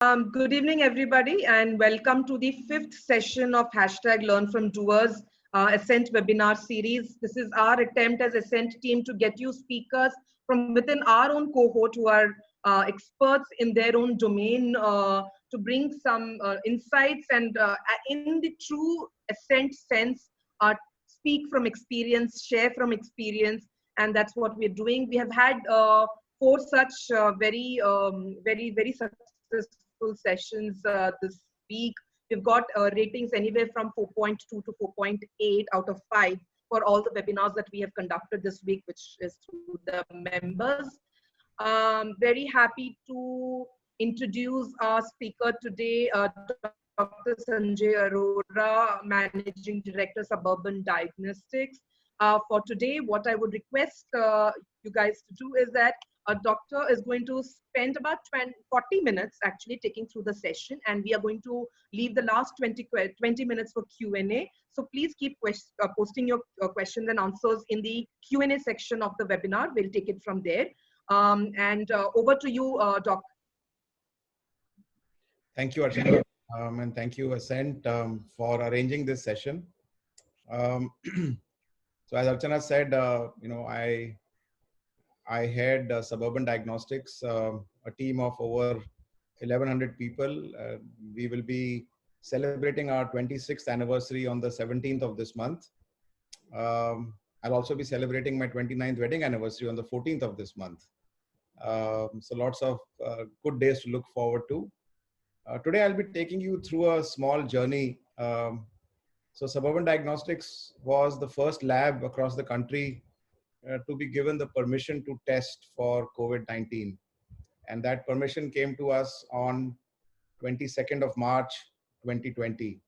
Good evening, everybody, and welcome to the fifth session of hashtag Learn from Doers Ascent webinar series. This is our attempt as Ascent team to get you speakers from within our own cohort who are experts in their own domain to bring some insights and in the true Ascent sense, speak from experience, share from experience, and that's what we're doing. We have had four such very successful sessions this week. We've got ratings anywhere from 4.2 to 4.8 out of 5 for all the webinars that we have conducted this week, which is through the members. Very happy to introduce our speaker today, Dr. Sanjay Arora, Managing Director, Suburban Diagnostics. For today, what I would request you guys to do is that a doctor is going to spend about 40 minutes actually taking through the session, and we are going to leave the last 20 minutes for Q&A. So please keep posting your questions and answers in the Q&A section of the webinar. We'll take it from there. Over to you, Doc. Thank you, Archana, and thank you, Ascent, for arranging this session. So as Archana said, I head Suburban Diagnostics, a team of over 1,100 people. We will be celebrating our 26th anniversary on the 17th of this month. I'll also be celebrating my 29th wedding anniversary on the 14th of this month. So lots of good days to look forward to. Today I'll be taking you through a small journey. So Suburban Diagnostics was the first lab across the country to be given the permission to test for COVID-19. And that permission came to us on 22nd of March, 2020.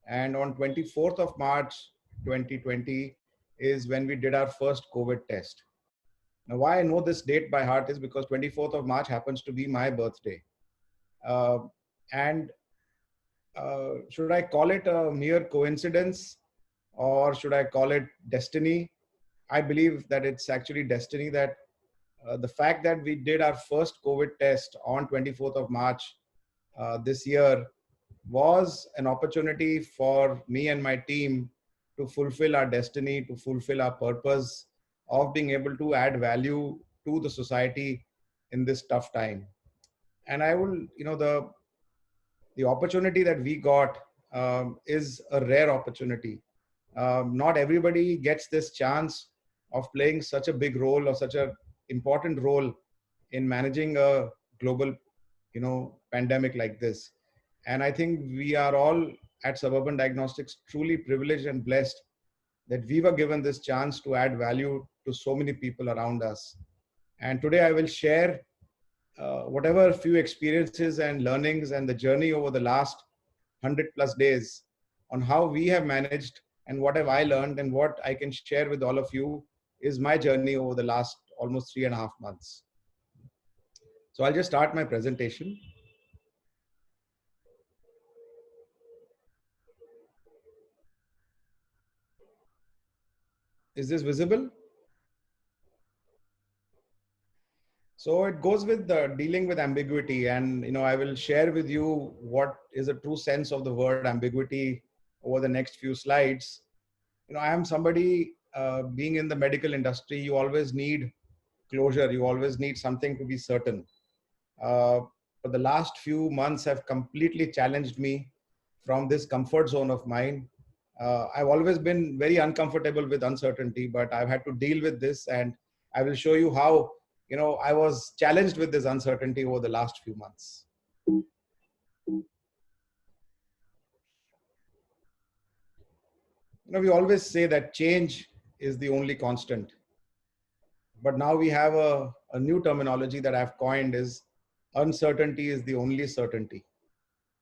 And on 24th of March, 2020 is when we did our first COVID test. Now, why I know this date by heart is because 24th of March happens to be my birthday. Should I call it a mere coincidence or should I call it destiny? I believe that it's actually destiny, that the fact that we did our first COVID test on 24th of March this year was an opportunity for me and my team to fulfill our destiny, to fulfill our purpose of being able to add value to the society in this tough time. And I will, the opportunity that we got is a rare opportunity. Not everybody gets this chance of playing such a big role or such an important role in managing a global, pandemic like this. And I think we are all at Suburban Diagnostics truly privileged and blessed that we were given this chance to add value to so many people around us. And today I will share whatever few experiences and learnings and the journey over the last 100+ days on how we have managed and what have I learned and what I can share with all of you is my journey over the last almost 3.5 months. So I'll just start my presentation. Is this visible? So it goes with dealing with ambiguity, and I will share with you what is a true sense of the word ambiguity over the next few slides. I am somebody being in the medical industry, you always need closure, you always need something to be certain. But the last few months have completely challenged me from this comfort zone of mine. I've always been very uncomfortable with uncertainty, but I've had to deal with this, and I will show you how I was challenged with this uncertainty over the last few months. We always say that change is the only constant. But now we have a new terminology that I've coined is uncertainty is the only certainty.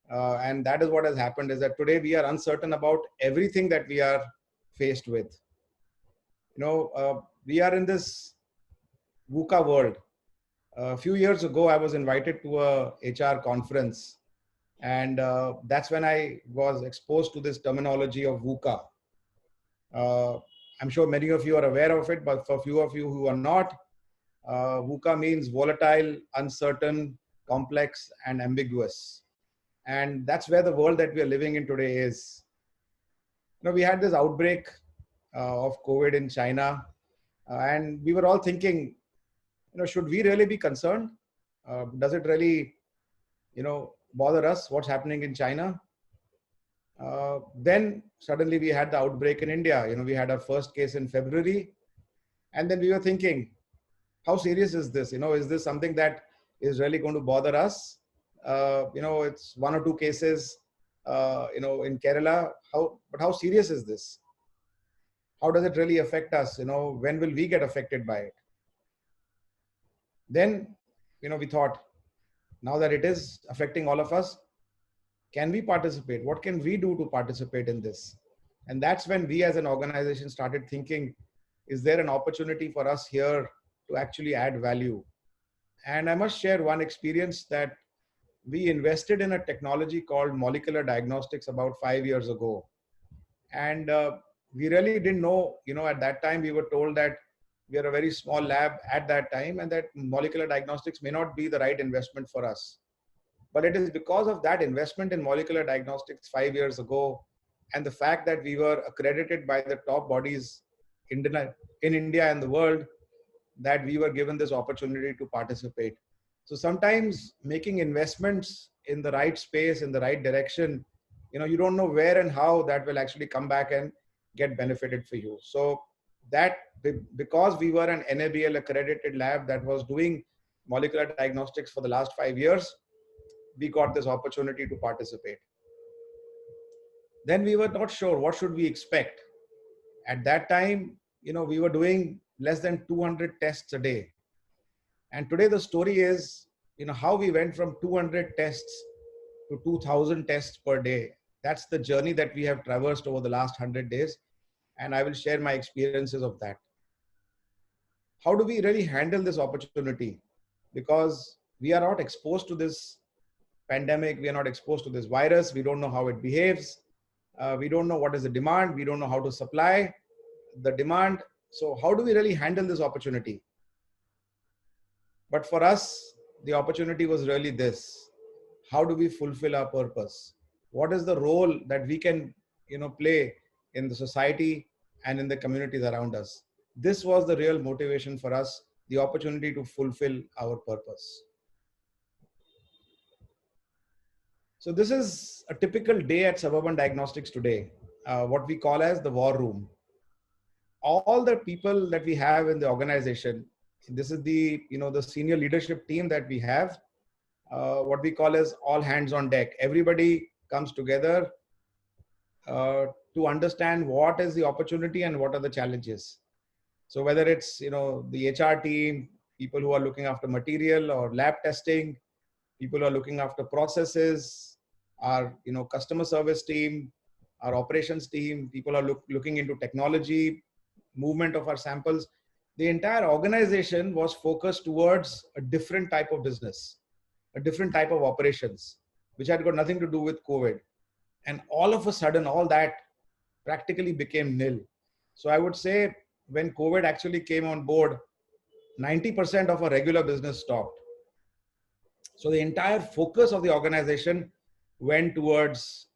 And that is what has happened, is that today we are uncertain about everything that we are faced with. We are in this VUCA world. A few years ago, I was invited to a HR conference, and that's when I was exposed to this terminology of VUCA. I'm sure many of you are aware of it, but for few of you who are not, VUCA means volatile, uncertain, complex and ambiguous. And that's where the world that we are living in today is. We had this outbreak of COVID in China, and we were all thinking, should we really be concerned? Does it really, bother us what's happening in China? Then suddenly we had the outbreak in India. We had our first case in February, and then we were thinking, how serious is this? Is this something that is really going to bother us? It's one or two cases, in Kerala. But how serious is this? How does it really affect us? When will we get affected by it? Then, we thought, now that it is affecting all of us, can we participate? What can we do to participate in this? And that's when we as an organization started thinking, is there an opportunity for us here to actually add value? And I must share one experience that we invested in a technology called molecular diagnostics about 5 years ago. And we really didn't know, at that time we were told that we are a very small lab at that time and that molecular diagnostics may not be the right investment for us. But it is because of that investment in molecular diagnostics 5 years ago and the fact that we were accredited by the top bodies in India and the world that we were given this opportunity to participate. So sometimes making investments in the right space, in the right direction, you don't know where and how that will actually come back and get benefited for you. So that because we were an NABL accredited lab that was doing molecular diagnostics for the last 5 years, we got this opportunity to participate. Then we were not sure what should we expect. At that time, we were doing less than 200 tests a day. And today the story is, how we went from 200 tests to 2000 tests per day. That's the journey that we have traversed over the last 100 days. And I will share my experiences of that. How do we really handle this opportunity? Because we are not exposed to this pandemic. We are not exposed to this virus. We don't know how it behaves. We don't know what is the demand. We don't know how to supply the demand. So how do we really handle this opportunity? But for us, the opportunity was really this. How do we fulfill our purpose? What is the role that we can, play in the society and in the communities around us? This was the real motivation for us, the opportunity to fulfill our purpose. So this is a typical day at Suburban Diagnostics today, what we call as the war room. All the people that we have in the organization, this is the, the senior leadership team that we have, what we call as all hands on deck. Everybody comes together to understand what is the opportunity and what are the challenges. So whether it's, the HR team, people who are looking after material or lab testing, people who are looking after processes, our, customer service team, our operations team, people are looking into technology, movement of our samples. The entire organization was focused towards a different type of business, a different type of operations, which had got nothing to do with COVID. And all of a sudden, all that practically became nil. So I would say when COVID actually came on board, 90% of our regular business stopped. So the entire focus of the organization went towards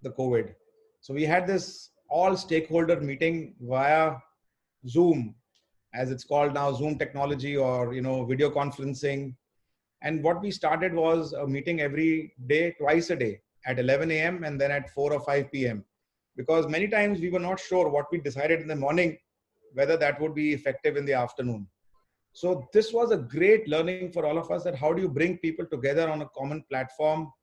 the COVID. So we had this all stakeholder meeting via Zoom, as it's called now, Zoom technology, or, video conferencing. And what we started was a meeting every day, twice a day, at 11 a.m. and then at 4 or 5 p.m. Because many times we were not sure what we decided in the morning, whether that would be effective in the afternoon. So this was a great learning for all of us, that how do you bring people together on a common platform,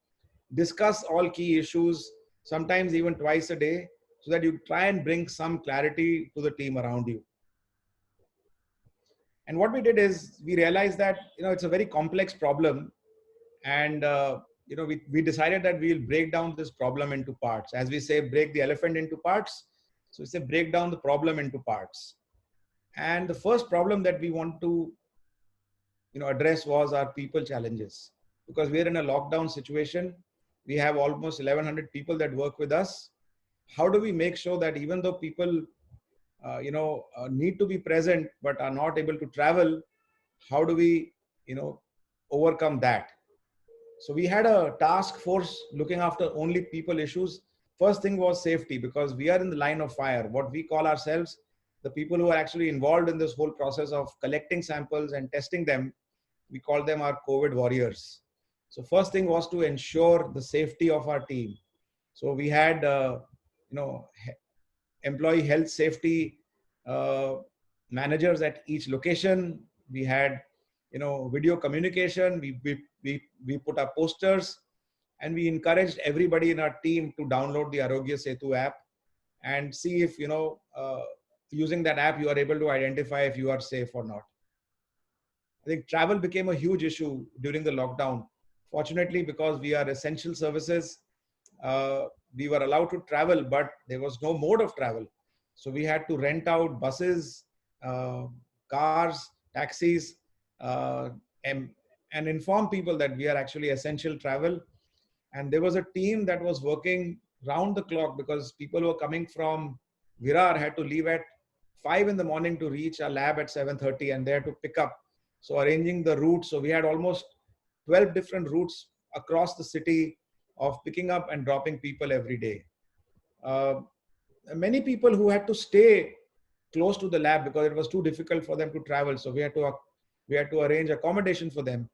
discuss all key issues, sometimes even twice a day, so that you try and bring some clarity to the team around you. And what we did is we realized that, it's a very complex problem. And, we decided that we'll break down this problem into parts. As we say, break the elephant into parts. So we say, break down the problem into parts. And the first problem that we want to, address was our people challenges. Because we're in a lockdown situation. We have almost 1,100 people that work with us. How do we make sure that even though people need to be present but are not able to travel, how do we overcome that? So we had a task force looking after only people issues. First thing was safety, because we are in the line of fire. What we call ourselves, the people who are actually involved in this whole process of collecting samples and testing them, we call them our COVID warriors. So first thing was to ensure the safety of our team. So we had, you know, employee health safety managers at each location. We had, you know, video communication. We put up posters, and we encouraged everybody in our team to download the Arogya Setu app and see if, you know, using that app, you are able to identify if you are safe or not. I think travel became a huge issue during the lockdown. Fortunately, because we are essential services, we were allowed to travel, but there was no mode of travel. So we had to rent out buses, uh, cars, taxis, uh, and, and inform people that we are actually essential travel. And there was a team that was working round the clock, because people who were coming from Virar had to leave at 5 in the morning to reach our lab at 7:30, and they had to pick up. So arranging the routes. So we had almost 12 different routes across the city of picking up and dropping people every day. Uh, Many people who had to stay close to the lab because it was too difficult for them to travel. So we had to arrange accommodation for them.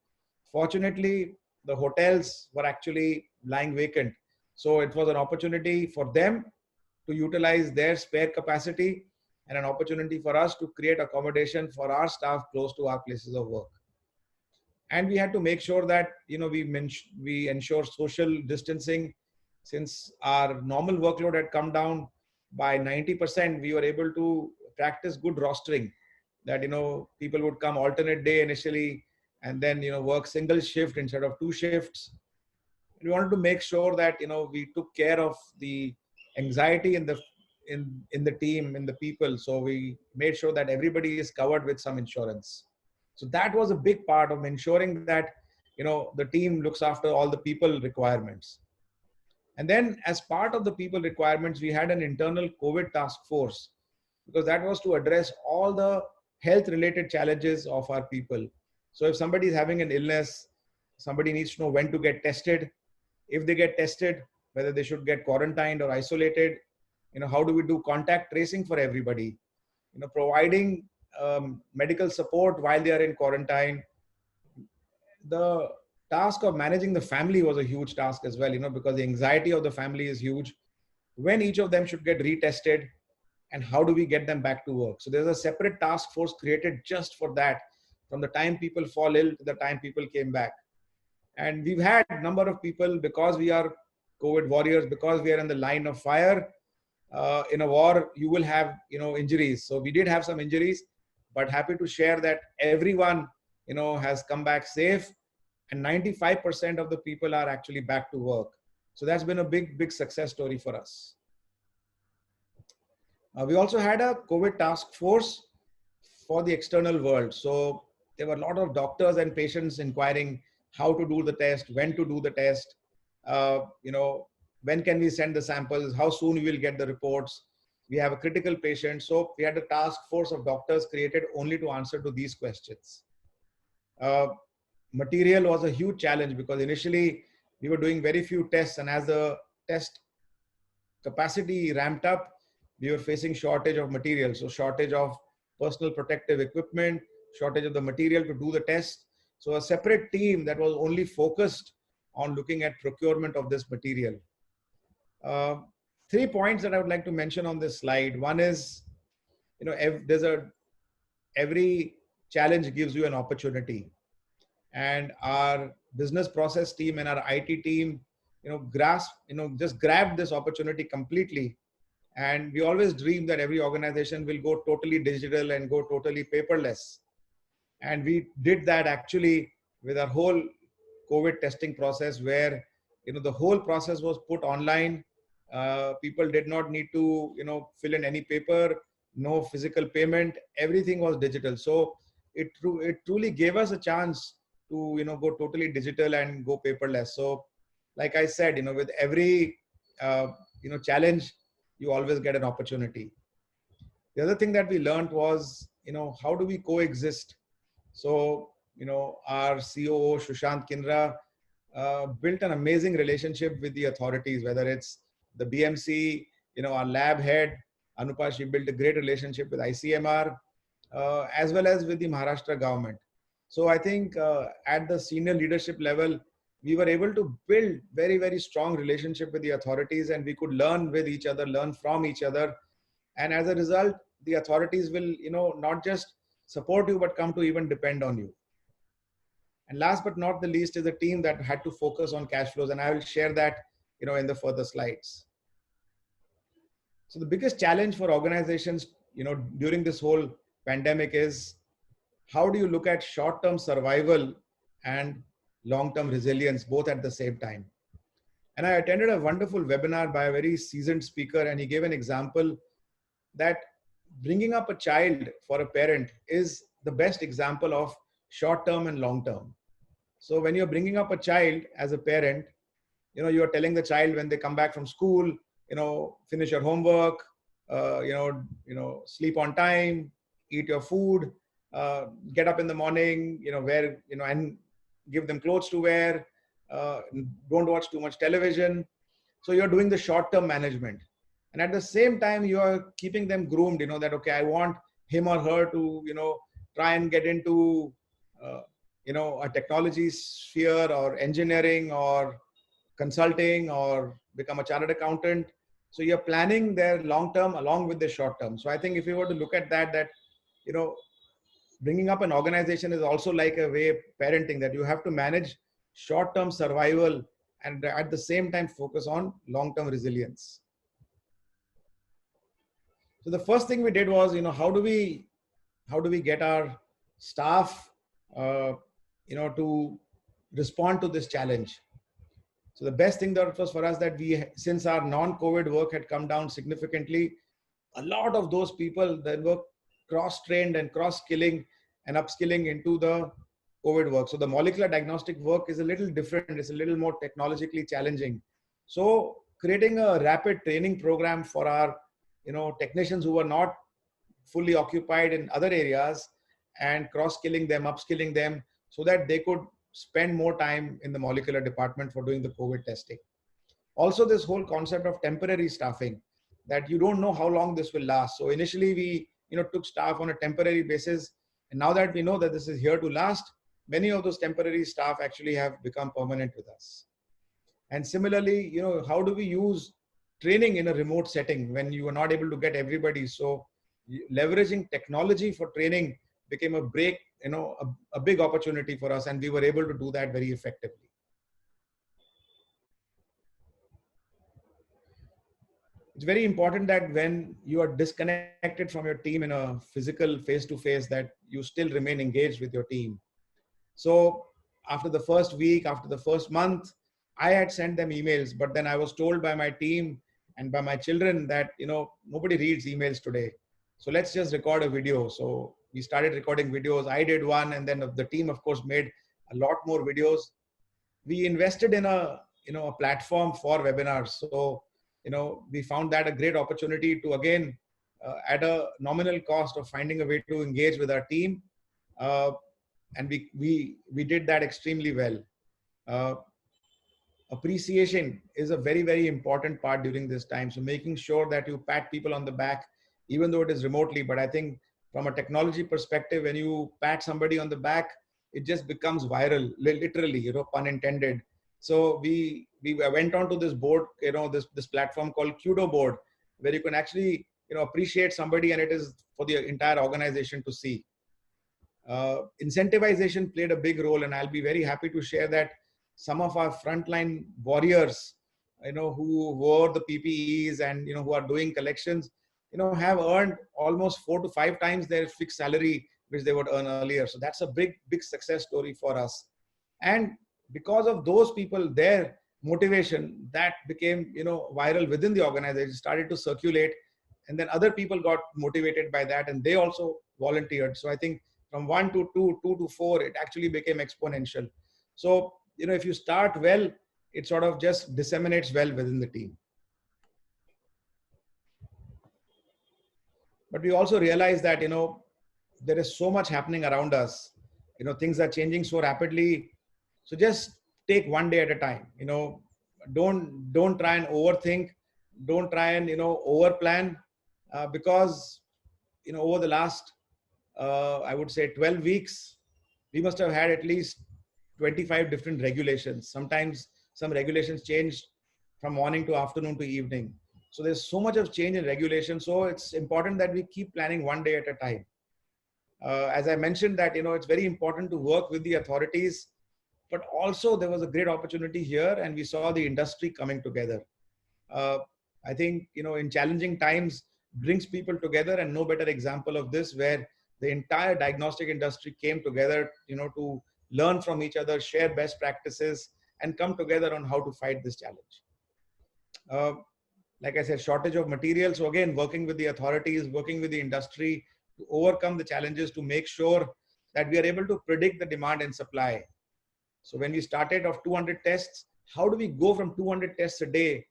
Fortunately, the hotels were actually lying vacant. So it was an opportunity for them to utilize their spare capacity, and an opportunity for us to create accommodation for our staff close to our places of work. And we had to make sure that, you know, we ensure social distancing. Since our normal workload had come down by 90%, we were able to practice good rostering, that, you know, people would come alternate day initially, and then, you know, work single shift instead of two shifts. We wanted to make sure that, you know, we took care of the anxiety in the team, in the people. So we made sure that everybody is covered with some insurance. So that was a big part of ensuring that, you know, the team looks after all the people requirements. And then as part of the people requirements, we had an internal COVID task force, because that was to address all the health related challenges of our people. So if somebody is having an illness, somebody needs to know when to get tested. If they get tested, whether they should get quarantined or isolated. You know, how do we do contact tracing for everybody? You know, providing medical support while they are in quarantine. The task of managing the family was a huge task as well, you know, because the anxiety of the family is huge. When each of them should get retested, and how do we get them back to work? So there's a separate task force created just for that, from the time people fall ill to the time people came back. And we've had a number of people, because we are COVID warriors, because we are in the line of fire. In a war, you will have, you know, injuries. So we did have some injuries, but happy to share that everyone, you know, has come back safe, and 95% of the people are actually back to work. So that's been a big success story for us. We also had a COVID task force for the external world. So there were a lot of doctors and patients inquiring how to do the test, when to do the test, you know, when can we send the samples, how soon we will get the reports. We have a critical patient. So we had a task force of doctors created only to answer to these questions. Material was a huge challenge, because initially we were doing very few tests, and as the test capacity ramped up, we were facing shortage of material. So shortage of personal protective equipment, shortage of the material to do the test. So a separate team that was only focused on looking at procurement of this material. 3 points that I would like to mention on this slide. One is, you know, every challenge gives you an opportunity, and our business process team and our IT team, you know, just grabbed this opportunity completely. And we always dream that every organization will go totally digital and go totally paperless. And we did that actually with our whole COVID testing process, where, you know, the whole process was put online. People did not need to, you know, fill in any paper, no physical payment, everything was digital. So it truly gave us a chance to, you know, go totally digital and go paperless. So like I said, you know, with every, you know, challenge, you always get an opportunity. The other thing that we learned was, you know, how do we coexist? So, you know, our COO, Sushant Kinra, built an amazing relationship with the authorities, whether it's the BMC, our lab head, Anupa, she built a great relationship with ICMR, as well as with the Maharashtra government. So I think at the senior leadership level, we were able to build very, very strong relationship with the authorities, and we could learn with each other, learn from each other. And as a result, the authorities will, not just support you, but come to even depend on you. And last but not the least is a team that had to focus on cash flows. And I will share that, in the further slides. So the biggest challenge for organizations, during this whole pandemic is how do you look at short-term survival and long-term resilience, both at the same time? And I attended a wonderful webinar by a very seasoned speaker, and he gave an example that bringing up a child for a parent is the best example of short-term and long-term. So when you're bringing up a child as a parent, you're telling the child when they come back from school, finish your homework, sleep on time, eat your food, get up in the morning, wear, and give them clothes to wear, don't watch too much television. So you're doing the short-term management. And at the same time, you are keeping them groomed, that, okay, I want him or her to, try and get into, a technology sphere or engineering or consulting or become a chartered accountant. So you're planning their long-term along with the short-term. So I think if you were to look at that, bringing up an organization is also like a way of parenting, that you have to manage short-term survival and at the same time focus on long-term resilience. So the first thing we did was, how do we get our staff, to respond to this challenge? So the best thing that was for us that since our non-COVID work had come down significantly, a lot of those people that were cross-trained and cross-skilling and upskilling into the COVID work. So the molecular diagnostic work is a little different. It's a little more technologically challenging. So creating a rapid training program for our, technicians who were not fully occupied in other areas, and cross-skilling them, upskilling them, so that they could spend more time in the molecular department for doing the COVID testing. Also, this whole concept of temporary staffing, that you don't know how long this will last. So initially we, took staff on a temporary basis. And now that we know that this is here to last, many of those temporary staff actually have become permanent with us. And similarly, how do we use training in a remote setting when you are not able to get everybody? So leveraging technology for training became a big opportunity for us, and we were able to do that very effectively. It's very important that when you are disconnected from your team in a physical face-to-face, that you still remain engaged with your team. So after the first week, after the first month, I had sent them emails, but then I was told by my team and by my children that, nobody reads emails today. So let's just record a video. So we started recording videos. I did one, and then the team, of course, made a lot more videos. We invested in a platform for webinars. So, we found that a great opportunity to, again, at a nominal cost of finding a way to engage with our team. And we did that extremely well. Appreciation is a very, very important part during this time. So making sure that you pat people on the back, even though it is remotely. But I think from a technology perspective, when you pat somebody on the back, it just becomes viral, literally, pun intended. So we went on to this board, this platform called Kudo board, where you can actually, appreciate somebody, and it is for the entire organization to see. Incentivization played a big role, and I'll be very happy to share that some of our frontline warriors, who wore the PPEs and, who are doing collections, have earned almost 4 to 5 times their fixed salary, which they would earn earlier. So that's a big, big success story for us. And because of those people, their motivation, that became, viral within the organization, started to circulate. And then other people got motivated by that, and they also volunteered. So I think from 1 to 2, 2 to 4, it actually became exponential. So, if you start well, it sort of just disseminates well within the team. But we also realize that, there is so much happening around us. Things are changing so rapidly. So just take one day at a time. Don't try and overthink. Don't try and over plan, because over the last I would say 12 weeks, we must have had at least 25 different regulations. Sometimes some regulations changed from morning to afternoon to evening. So there's so much of change in regulation. So it's important that we keep planning one day at a time. As I mentioned that, it's very important to work with the authorities, but also there was a great opportunity here and we saw the industry coming together. Uh, I think, in challenging times brings people together, and no better example of this where the entire diagnostic industry came together, to learn from each other, share best practices, and come together on how to fight this challenge. Uh, like I said, shortage of material. So again, working with the authorities, working with the industry to overcome the challenges, to make sure that we are able to predict the demand and supply. So when we started off 200 tests, how do we go from 200 tests a day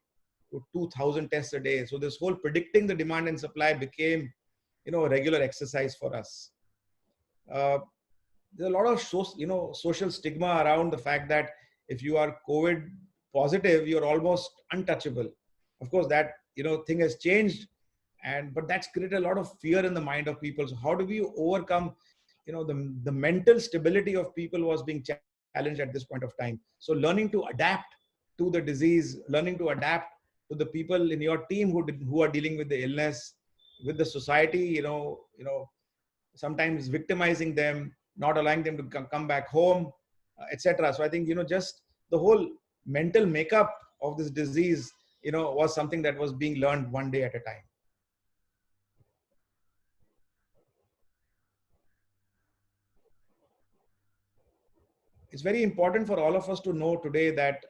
to 2000 tests a day? So this whole predicting the demand and supply became, a regular exercise for us. There's a lot of social stigma around the fact that if you are COVID positive, you're almost untouchable. Of course, that thing has changed, but that's created a lot of fear in the mind of people. So how do we overcome, the mental stability of people was being challenged at this point of time. So learning to adapt to the disease, learning to adapt to the people in your team who are dealing with the illness, with the society, sometimes victimizing them, not allowing them to come back home, etc. So I think, just the whole mental makeup of this disease, was something that was being learned one day at a time. It's very important for all of us to know today that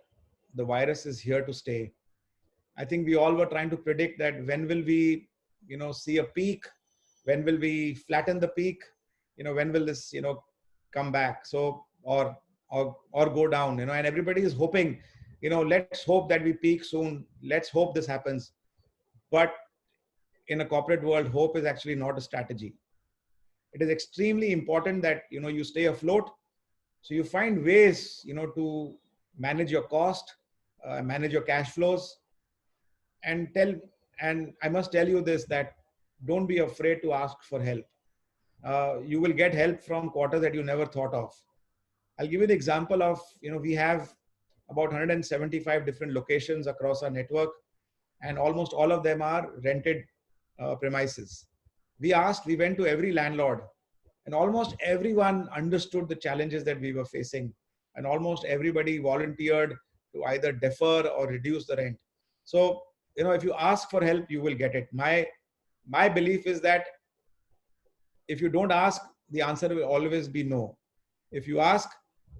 the virus is here to stay. I think we all were trying to predict that when will we, see a peak? When will we flatten the peak? When will this, come back? So, or go down, and everybody is hoping, let's hope that we peak soon. Let's hope this happens. But in a corporate world, hope is actually not a strategy. It is extremely important that, you stay afloat. So you find ways, to manage your cost, manage your cash flows, and I must tell you this, that don't be afraid to ask for help. You will get help from quarters that you never thought of. I'll give you the example of, we have about 175 different locations across our network, and almost all of them are rented premises. We went to every landlord, and almost everyone understood the challenges that we were facing, and almost everybody volunteered to either defer or reduce the rent. So, if you ask for help, you will get it. My belief is that if you don't ask, the answer will always be no. If you ask,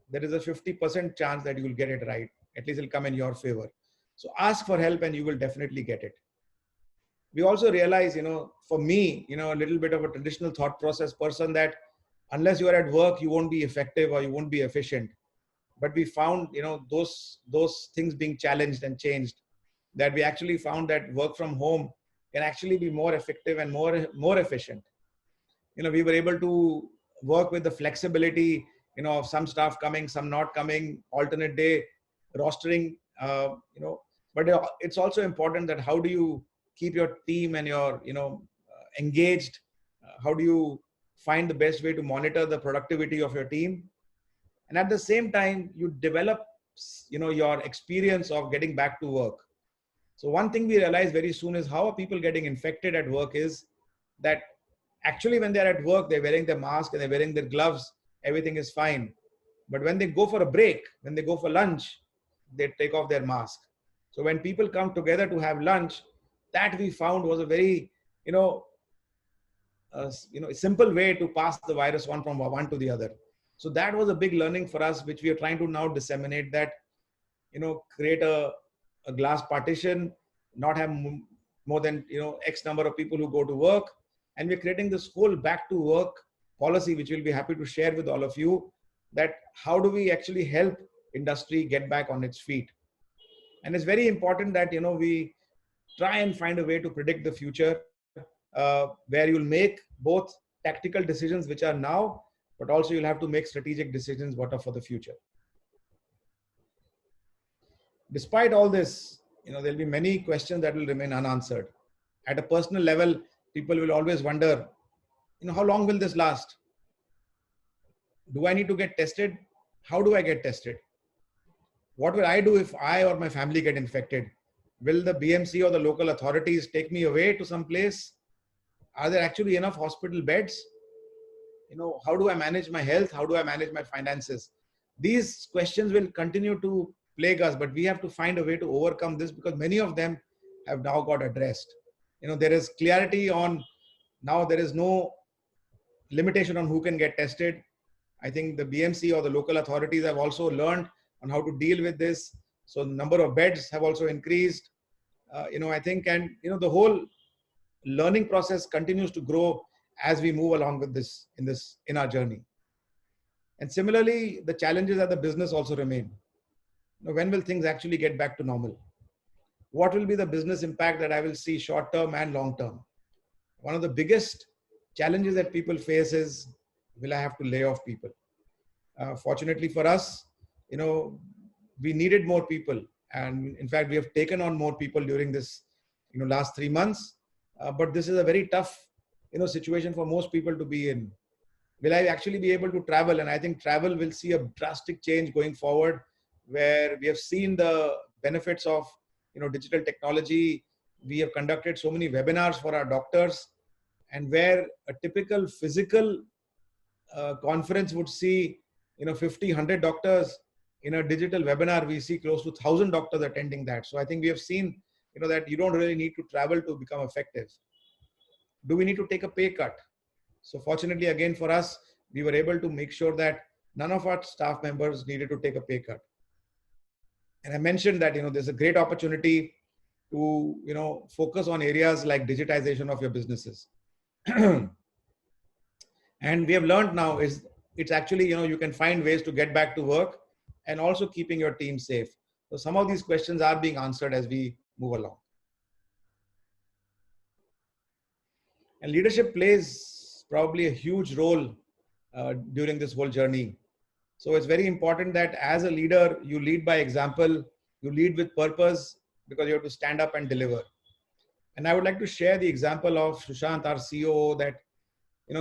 there is a 50% chance that you will get it right. At least it'll come in your favor. So ask for help and you will definitely get it. We also realize, for me, a little bit of a traditional thought process person, that unless you are at work, you won't be effective or you won't be efficient. But we found, those things being challenged and changed, that we actually found that work from home can actually be more effective and more efficient. We were able to work with the flexibility, of some staff coming, some not coming, alternate day rostering, but it's also important that how do you keep your team and your, engaged? How do you find the best way to monitor the productivity of your team? And at the same time, you develop, your experience of getting back to work. So one thing we realized very soon is how are people getting infected at work is that actually when they're at work, they're wearing their mask and they're wearing their gloves, everything is fine. But when they go for a break, when they go for lunch, they take off their mask. So when people come together to have lunch, that we found was a very, a simple way to pass the virus one from one to the other. So that was a big learning for us, which we are trying to now disseminate, that, create a glass partition, not have more than, X number of people who go to work. And we're creating this whole back to work policy, which we'll be happy to share with all of you, that how do we actually help industry get back on its feet. And it's very important that, we try and find a way to predict the future, where you'll make both tactical decisions, which are now, but also you'll have to make strategic decisions what are for the future. despite all this, there'll be many questions that will remain unanswered. At a personal level, people will always wonder, how long will this last? Do I need to get tested? How do I get tested? What will I do if I or my family get infected? Will the BMC or the local authorities take me away to some place? Are there actually enough hospital beds? How do I manage my health? How do I manage my finances? These questions will continue to plague us, but we have to find a way to overcome this because many of them have now got addressed. There is clarity on now, there is no limitation on who can get tested. I think the BMC or the local authorities have also learned on how to deal with this. So the number of beds have also increased. I think, and the whole learning process continues to grow as we move along with this in our journey. And similarly, the challenges at the business also remain. When will things actually get back to normal? What will be the business impact that I will see short term and long term? One of the biggest challenges that people face is, will I have to lay off people? Fortunately for us, we needed more people. And in fact, we have taken on more people during this, last 3 months. But this is a very tough, situation for most people to be in. Will I actually be able to travel? And I think travel will see a drastic change going forward, where we have seen the benefits of, digital technology. We have conducted so many webinars for our doctors, and where a typical physical conference would see, 50, 100 doctors, in a digital webinar, we see close to 1,000 doctors attending that. So I think we have seen, that you don't really need to travel to become effective. Do we need to take a pay cut? So fortunately, again, for us, we were able to make sure that none of our staff members needed to take a pay cut. And I mentioned that, there's a great opportunity to, focus on areas like digitization of your businesses. And we have learned now is it's actually, you can find ways to get back to work and also keeping your team safe. So some of these questions are being answered as we move along. And leadership plays probably a huge role during this whole journey. So it's very important that as a leader, you lead by example, you lead with purpose, because you have to stand up and deliver. And I would like to share the example of Sushant, our COO, that,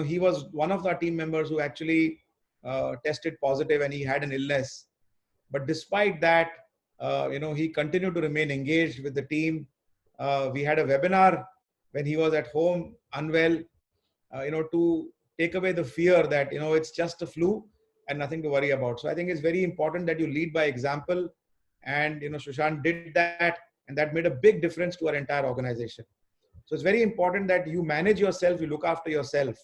he was one of our team members who actually tested positive and he had an illness. But despite that, he continued to remain engaged with the team. We had a webinar when he was at home unwell, to take away the fear that, it's just a flu and nothing to worry about. So I think it's very important that you lead by example. And, Sushant did that, and that made a big difference to our entire organization. So it's very important that you manage yourself, you look after yourself.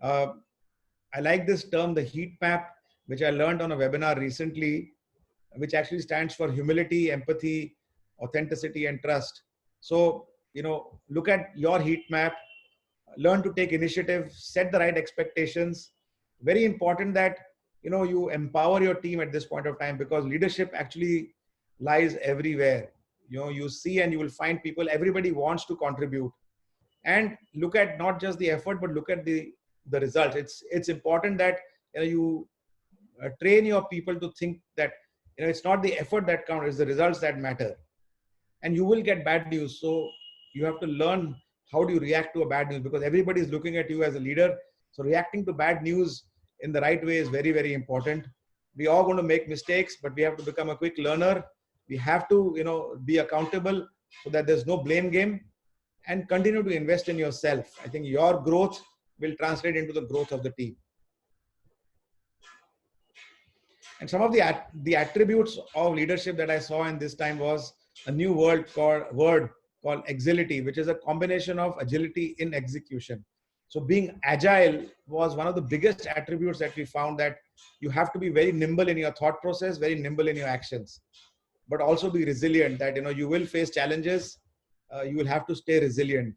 I like this term, the heat map, which I learned on a webinar recently, which actually stands for humility, empathy, authenticity, and trust. So, look at your heat map, learn to take initiative, set the right expectations. Very important that, you empower your team at this point of time, because leadership actually lies everywhere. You see and you will find people, everybody wants to contribute. And look at not just the effort, but look at the result. It's important that, you train your people to think that, it's not the effort that counts, it's the results that matter. And you will get bad news. So you have to learn how do you react to a bad news, because everybody is looking at you as a leader. So reacting to bad news in the right way is very, very important. We are going to make mistakes, but we have to become a quick learner. We have to, be accountable so that there's no blame game, and continue to invest in yourself. I think your growth will translate into the growth of the team. And some of the attributes of leadership that I saw in this time was a new word called agility, which is a combination of agility in execution. So being agile was one of the biggest attributes that we found, that you have to be very nimble in your thought process, very nimble in your actions, but also be resilient, that, you will face challenges. You will have to stay resilient.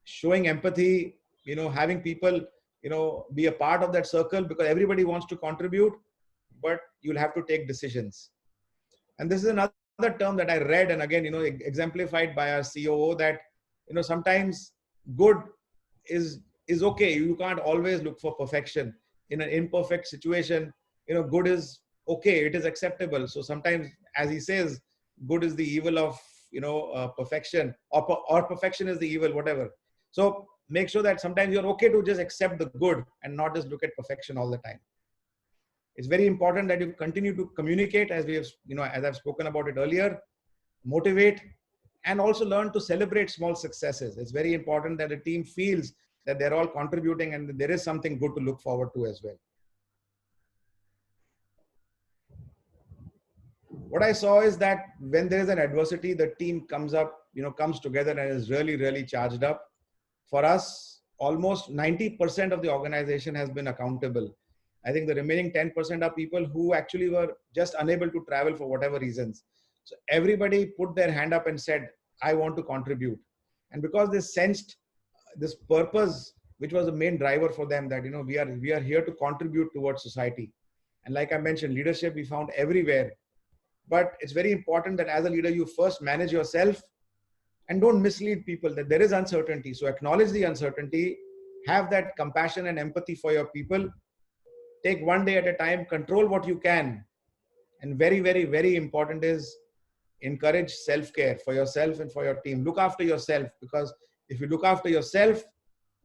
Showing empathy, having people, be a part of that circle, because everybody wants to contribute, but you'll have to take decisions. And this is another term that I read, and again, exemplified by our COO, that, sometimes good is okay. You can't always look for perfection. In an imperfect situation, good is okay. It is acceptable. So sometimes as he says, good is the evil of, perfection, or perfection is the evil, whatever. So make sure that sometimes you're okay to just accept the good and not just look at perfection all the time. It's very important that you continue to communicate, as we have, as I've spoken about it earlier, motivate, and also learn to celebrate small successes. It's very important that the team feels that they're all contributing and there is something good to look forward to as well. What I saw is that when there is an adversity, the team comes together and is really, really charged up. For us, almost 90% of the organization has been accountable. I think the remaining 10% are people who actually were just unable to travel for whatever reasons. So everybody put their hand up and said, I want to contribute. And because they sensed this purpose, which was the main driver for them, that, we are here to contribute towards society. And like I mentioned, leadership we found everywhere. But it's very important that as a leader, you first manage yourself and don't mislead people that there is uncertainty. So acknowledge the uncertainty, have that compassion and empathy for your people. Take one day at a time, control what you can. And very, very, very important is encourage self-care for yourself and for your team. Look after yourself, because if you look after yourself,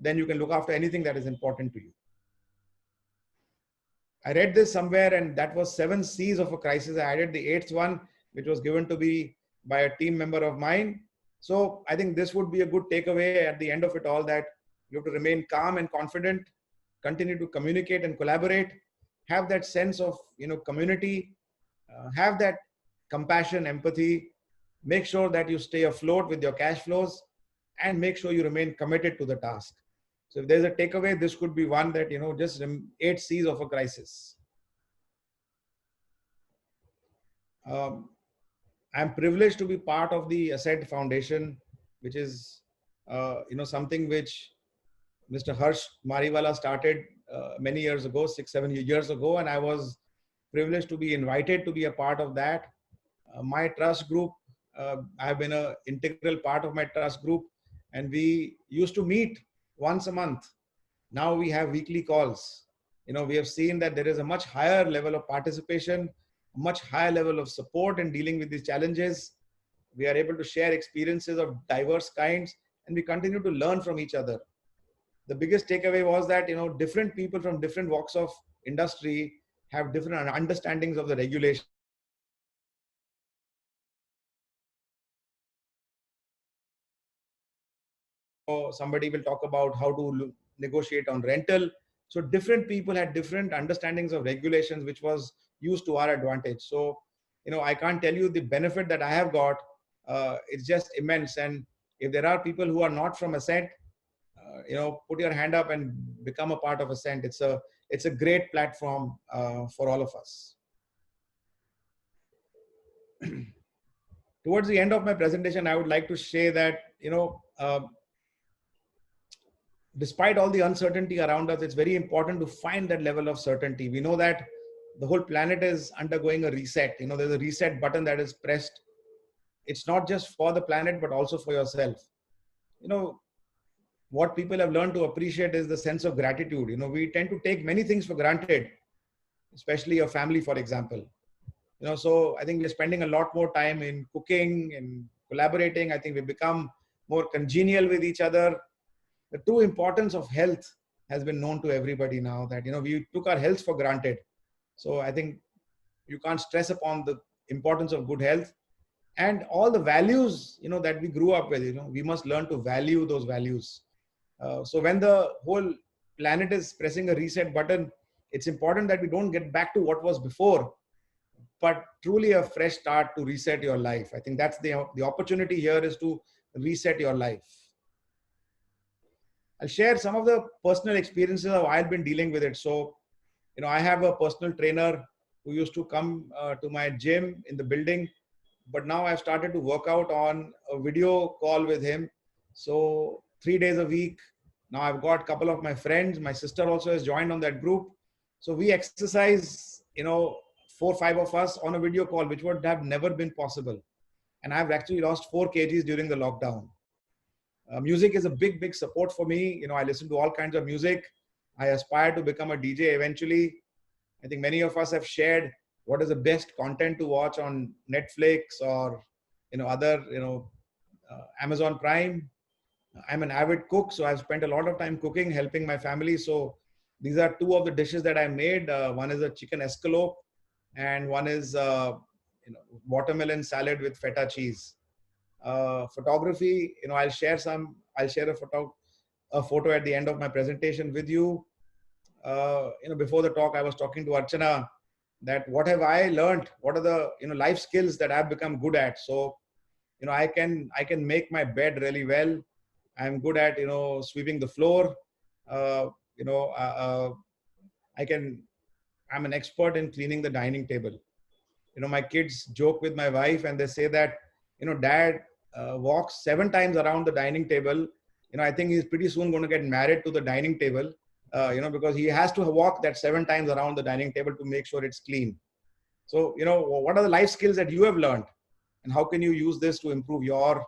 then you can look after anything that is important to you. I read this somewhere, and that was 7 C's of a crisis. I added the 8th one, which was given to me by a team member of mine. So I think this would be a good takeaway at the end of it all, that you have to remain calm and confident, continue to communicate and collaborate, have that sense of, community, have that compassion, empathy, make sure that you stay afloat with your cash flows, and make sure you remain committed to the task. So if there's a takeaway, this could be one that, just 8 C's of a crisis. I'm privileged to be part of the Ascent Foundation, which is, something which Mr. Harsh Mariwala started many years ago, 6-7 years ago, and I was privileged to be invited to be a part of that. My trust group, I've been an integral part of my trust group, and we used to meet once a month. Now we have weekly calls. We have seen that there is a much higher level of participation, a much higher level of support in dealing with these challenges. We are able to share experiences of diverse kinds, and we continue to learn from each other. The biggest takeaway was that, different people from different walks of industry have different understandings of the regulation. Somebody will talk about how to negotiate on rental. So different people had different understandings of regulations, which was used to our advantage. So, I can't tell you the benefit that I have got. It's just immense. And if there are people who are not from Ascent, put your hand up and become a part of Ascent. It's a great platform for all of us. Towards the end of my presentation, I would like to say that, despite all the uncertainty around us, it's very important to find that level of certainty. We know that the whole planet is undergoing a reset. There's a reset button that is pressed. It's not just for the planet, but also for yourself. What people have learned to appreciate is the sense of gratitude. We tend to take many things for granted, especially your family, for example. So I think we're spending a lot more time in cooking and collaborating. I think we've become more congenial with each other. The true importance of health has been known to everybody now, that, we took our health for granted. So I think you can't stress upon the importance of good health and all the values, that we grew up with. We must learn to value those values. So when the whole planet is pressing a reset button, it's important that we don't get back to what was before, but truly a fresh start to reset your life. I think that's the opportunity here, is to reset your life. I'll share some of the personal experiences of how I've been dealing with it. So, I have a personal trainer who used to come to my gym in the building, but now I've started to work out on a video call with him. So 3 days a week. Now I've got a couple of my friends. My sister also has joined on that group. So we exercise, 4 or 5 of us on a video call, which would have never been possible. And I've actually lost 4 kgs during the lockdown. Music is a big, big support for me. I listen to all kinds of music. I aspire to become a DJ eventually. I think many of us have shared what is the best content to watch on Netflix or other Amazon Prime. I'm an avid cook, so I've spent a lot of time cooking, helping my family. So these are two of the dishes that I made. One is a chicken escalope, and one is watermelon salad with feta cheese. Photography, I'll share a photo at the end of my presentation with you. Before the talk, I was talking to Archana that what have I learned? What are the life skills that I've become good at? So I can make my bed really well. I'm good at sweeping the floor. Uh, you know, uh, uh, I'm an expert in cleaning the dining table. My kids joke with my wife and they say that Dad walks 7 times around the dining table. I think he's pretty soon going to get married to the dining table. Because he has to walk that 7 times around the dining table to make sure it's clean. So, what are the life skills that you have learned, and how can you use this to improve your,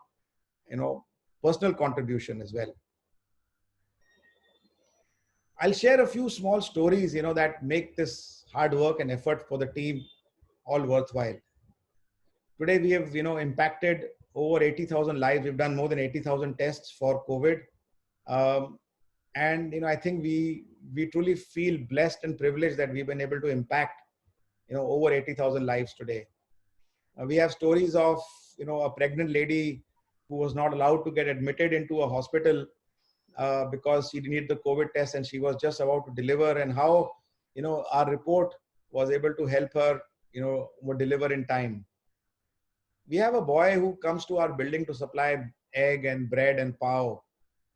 personal contribution as well? I'll share a few small stories, that make this hard work and effort for the team all worthwhile. Today, we have, impacted over 80,000 lives. We've done more than 80,000 tests for COVID. And I think we truly feel blessed and privileged that we've been able to impact over 80,000 lives today. We have stories of a pregnant lady who was not allowed to get admitted into a hospital because she didn't need the COVID test and she was just about to deliver, and how our report was able to help her deliver in time. We have a boy who comes to our building to supply egg and bread and pav,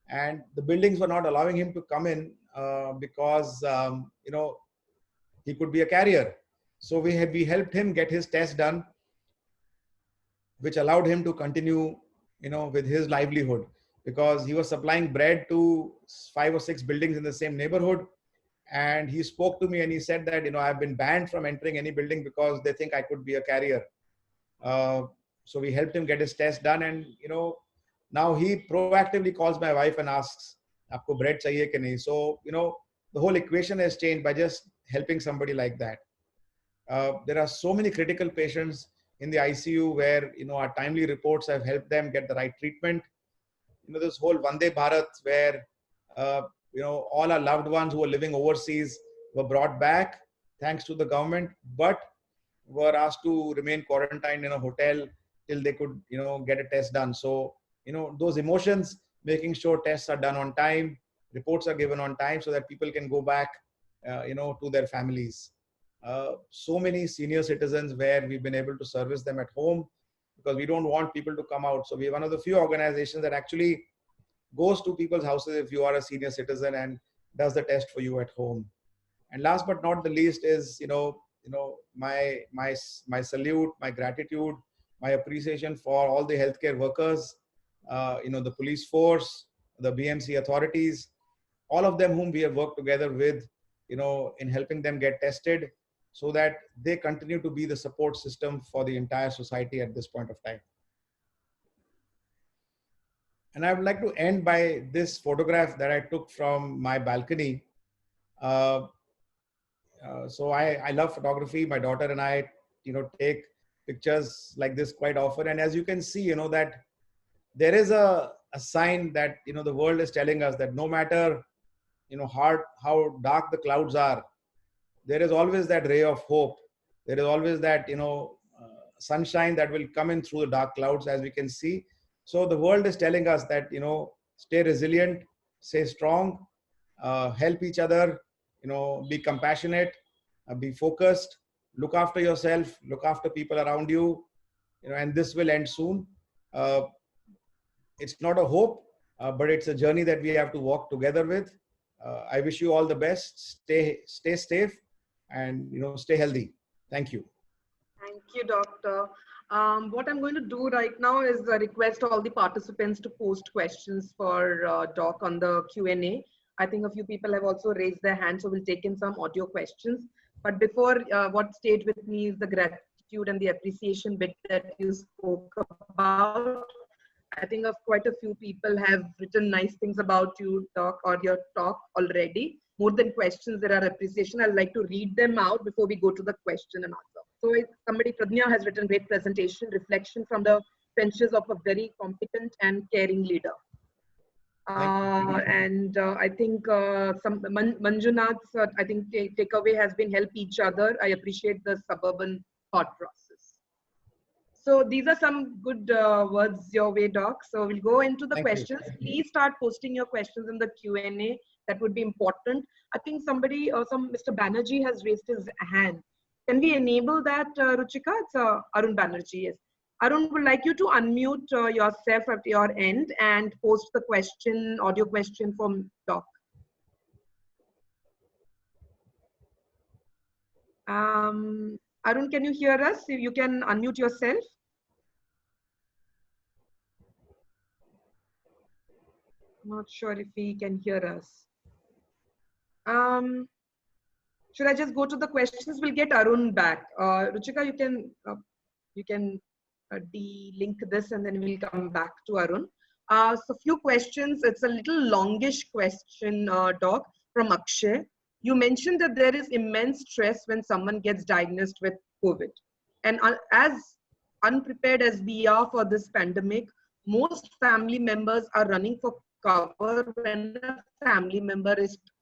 and the buildings were not allowing him to come in because he could be a carrier. So we helped him get his test done, which allowed him to continue with his livelihood, because he was supplying bread to 5 or 6 buildings in the same neighborhood. And he spoke to me and he said that I've been banned from entering any building because they think I could be a carrier. So we helped him get his test done, and now he proactively calls my wife and asks, "Aapko bread chahiye ki nahi?" So the whole equation has changed by just helping somebody like that. There are so many critical patients in the ICU where our timely reports have helped them get the right treatment. This whole Vande Bharat, where all our loved ones who were living overseas were brought back thanks to the government, but were asked to remain quarantined in a hotel till they could get a test done. So those emotions, making sure tests are done on time, reports are given on time, so that people can go back to their families. So many senior citizens where we've been able to service them at home, because we don't want people to come out. So we're one of the few organizations that actually goes to people's houses if you are a senior citizen and does the test for you at home. And last but not the least is my salute, my gratitude, my appreciation for all the healthcare workers, the police force, the BMC authorities, all of them whom we have worked together with, in helping them get tested, so that they continue to be the support system for the entire society at this point of time. And I would like to end by this photograph that I took from my balcony. So I love photography. My daughter and I, take pictures like this quite often. And as you can see, that there is a sign that, the world is telling us that no matter, how dark the clouds are, there is always that ray of hope. There is always that, sunshine that will come in through the dark clouds, as we can see. So the world is telling us that, stay resilient, stay strong, help each other, be compassionate, be focused, look after yourself, look after people around you, and this will end soon. It's not a hope, but it's a journey that we have to walk together with. I wish you all the best. Stay safe, and stay healthy. Thank you. Thank you, Doctor. What I'm going to do right now is request all the participants to post questions for Doc on the Q&A. I think a few people have also raised their hands, so we'll take in some audio questions. But before, what stayed with me is the gratitude and the appreciation bit that you spoke about. I think quite a few people have written nice things about you, Doc, or your talk already. More than questions, there are appreciation. I'd like to read them out before we go to the question and answer. So somebody, Pradnya, has written great presentation, reflection from the trenches of a very competent and caring leader. I think some Manjunath's I think takeaway has been help each other. I appreciate the suburban thought process. So these are some good words your way, Doc. So we'll go into the questions. Please start posting your questions in the Q&A. That would be important. I think somebody, Mr. Banerjee has raised his hand. Can we enable that, Ruchika? It's Arun Banerjee, yes. Arun would like you to unmute yourself at your end and post the question, audio question from Doc. Arun, can you hear us? You can unmute yourself. Not sure if he can hear us. Should I just go to the questions? We'll get Arun back. Ruchika, you can de-link this and then we'll come back to Arun. So few questions. It's a little longish question, Doc, from Akshay. You mentioned that there is immense stress when someone gets diagnosed with COVID. And as unprepared as we are for this pandemic, most family members are running for cover when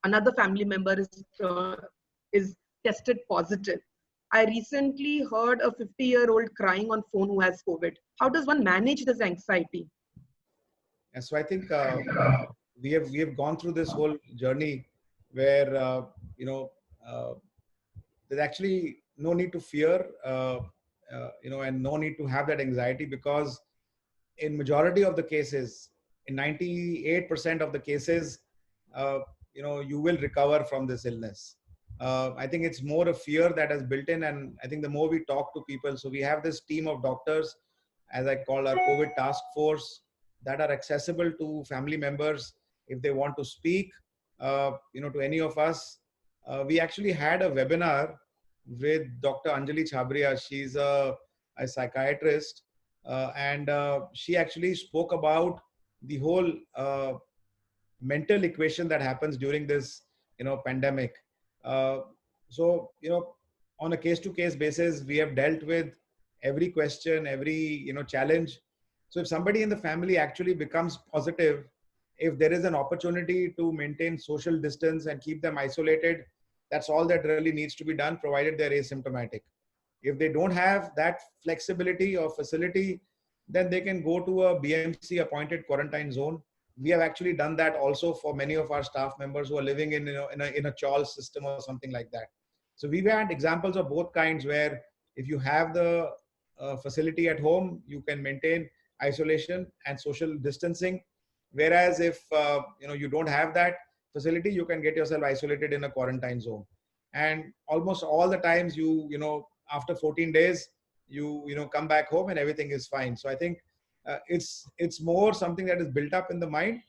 another family member is tested positive. I recently heard a 50-year-old crying on phone who has COVID. How does one manage this anxiety? Yeah, so I think we have gone through this whole journey where there's actually no need to fear, and no need to have that anxiety, because in majority of the cases, in 98% of the cases, you will recover from this illness. I think it's more a fear that has built in, and I think the more we talk to people, so we have this team of doctors, as I call our COVID task force, that are accessible to family members if they want to speak, to any of us. We actually had a webinar with Dr. Anjali Chhabria. She's a psychiatrist, and she actually spoke about the whole mental equation that happens during this, pandemic. So, on a case-to-case basis, we have dealt with every question, every, challenge. So if somebody in the family actually becomes positive, if there is an opportunity to maintain social distance and keep them isolated, that's all that really needs to be done, provided they're asymptomatic. If they don't have that flexibility or facility, then they can go to a BMC appointed quarantine zone. We have actually done that also for many of our staff members who are living in a chawl system or something like that. So we've had examples of both kinds, where if you have the facility at home, you can maintain isolation and social distancing. Whereas if you don't have that facility, you can get yourself isolated in a quarantine zone. And almost all the times after 14 days, you come back home and everything is fine. So I think it's more something that is built up in the mind.